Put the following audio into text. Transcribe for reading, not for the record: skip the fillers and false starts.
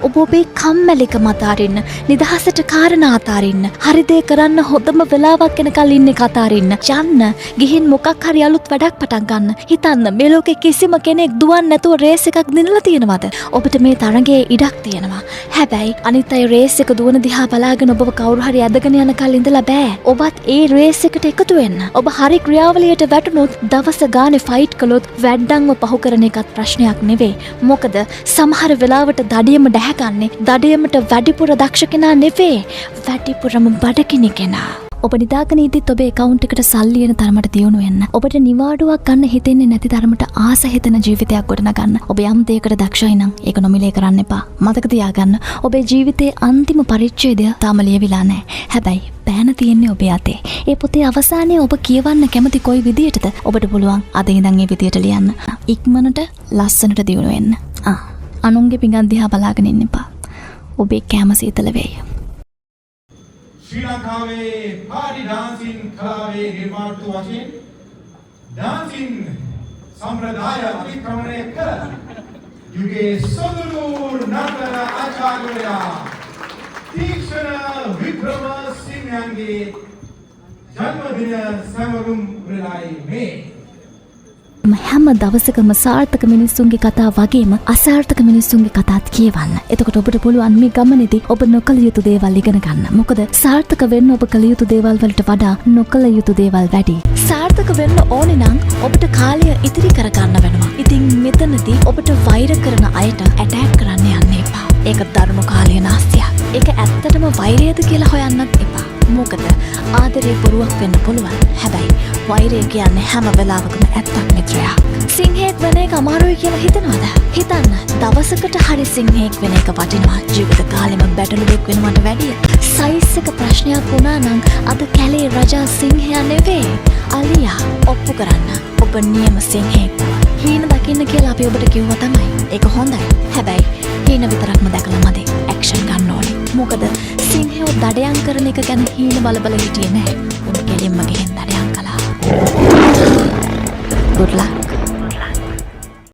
ඔබ ඔබේ කම්මැලිකම අතාරින්න, නිදහසට කාරණා අතාරින්න, හරි දේ කරන්න හොඳම වෙලාවක් එනකල් ඉන්නේ අතාරින්න. යන්න, ගිහින් මොකක් හරි අලුත් වැඩක් පටන් ගන්න. හිතන්න මේ ලෝකේ කිසිම කෙනෙක් දුවන්නේ නැතුව රේස් එකක් දිනලා තියෙනවද? ඔබට මේ තරඟයේ ඉඩක් තියෙනවා. හැබැයි අනිත් අය රේස් එක දුවන දිහා බලාගෙන ඔබව කවුරු හරි ඇදගෙන යනකල් ඉඳලා බෑ. ඔබත් ඒ රේස් එකට එකතු වෙන්න. ඔබ හරි ක්‍රියාවලියට වැටුනොත් දවස ගානේ ෆයිට් කළොත් වැඩ්ඩන්ව පහු කරන එකත් ප්‍රශ්නයක් නෙවෙයි. මොකද සමහර වෙලාවට දඩියම ඩැහැගන්නේ දඩියමට වැඩිපුර දක්ෂ කෙනා නෙවෙයි. වැඩිපුරම බඩගිනි කෙනා. ඔබ නිදාගෙන ඉදිත් ඔබේ account එකට සල්ලි එන තරමට දියුණු වෙන්න. ඔබට නිවාඩුවක් ගන්න හිතෙන්නේ නැති තරමට ආස හිතෙන ජීවිතයක් ගොඩනගන්න. ඔබ යම් දෙයකට දක්ෂයි නම් ඒක නොමිලේ කරන්න එපා. මතක තියාගන්න ඔබේ ජීවිතයේ අන්තිම පරිච්ඡේදය තාම ලියවිලා නැහැ. හැබැයි පෑන තියෙන්නේ ඔබේ අතේ. ඒ පොතේ අවසානයේ ඔබ කියවන්න කැමති කොයි විදියටද ඔබට පුළුවන් අද ඉඳන් ඒ විදියට ලියන්න. ඉක්මනට ලස්සනට දියුණු වෙන්න. අනුන්ගේ පිඟන් දිහා බලාගෙන ඉන්න එපා. ඔබේ කැම සීතල වෙයි. ශ්‍රී ලංකාවේ පාටි ඩාන්සින් කලාවේ නිර්මාණතු වශයෙන් ඩාන්සින් සම්ප්‍රදාය අතික්‍රමණය කර යුගයේ සොඳුරු නර්තන ආචාර්යයා තීක්ෂණ වික්‍රමසිංහගේ ජන්මදින සමරුම් වෙලායි මේ. හැම දවසකම සාර්ථක මිනිස්සුන්ගේ කතා වගේම අසාර්ථක මිනිස්සුන්ගේ කතාත් කියවන්න. එතකොට ඔබට පුළුවන් මේ ගමනේදී ඔබ නොකළ යුතු දේවල් ඉගෙන ගන්න. මොකද සාර්ථක වෙන්න ඔබ කළ යුතු දේවල් වලට වඩා නොකළ යුතු දේවල් වැඩි. සාර්ථක වෙන්න ඕනේ නම් ඔබට කාලය ඉතිරි කර ගන්න වෙනවා. ඉතින් මෙතනදී ඔබට වෛර කරන අයට ඇටැක් කරන්න යන්න එපා. ඒක දරුණු කාලය නාස්තියක්. ඒක ඇත්තටම වෛරයද කියලා හොයන්නත් එපා. මොකද ආදරේ බොරුවක් වෙන්න පුළුවන්. හැබැයි වෛරය කියන්නේ හැම වෙලාවකම ඇත්තක් මිත්‍රයා. සිංහෙක් වෙන එක අමාරුයි කියලා හිතනවද? හිතන්න දවසකට හරි සිංහෙක් වෙන එක වටිනවා ජීවිත කාලෙම බැටළුවෙක් වෙනවට වැඩිය. සයිස් එක ප්‍රශ්නයක් වුණා නම් අද කැලේ රජා සිංහයා නෙවෙයි. අලියා ඔප්පු කරන්න. ඔබ නියම සිංහෙක්. හීන දකින්න කියලා අපි ඔබට කිව්වා තමයි. ඒක හොඳයි. හැබැයි හීන විතරක්ම දැකලා මදි. ඇක්ෂන් ගන්න ඕනේ. මොකද සිංහයෝ දඩයන් කරන එක ගැන හීන බල හිටියේ නැහැ. උන් කෙලින්ම ගිහින් දඩයන් කළා. good luck.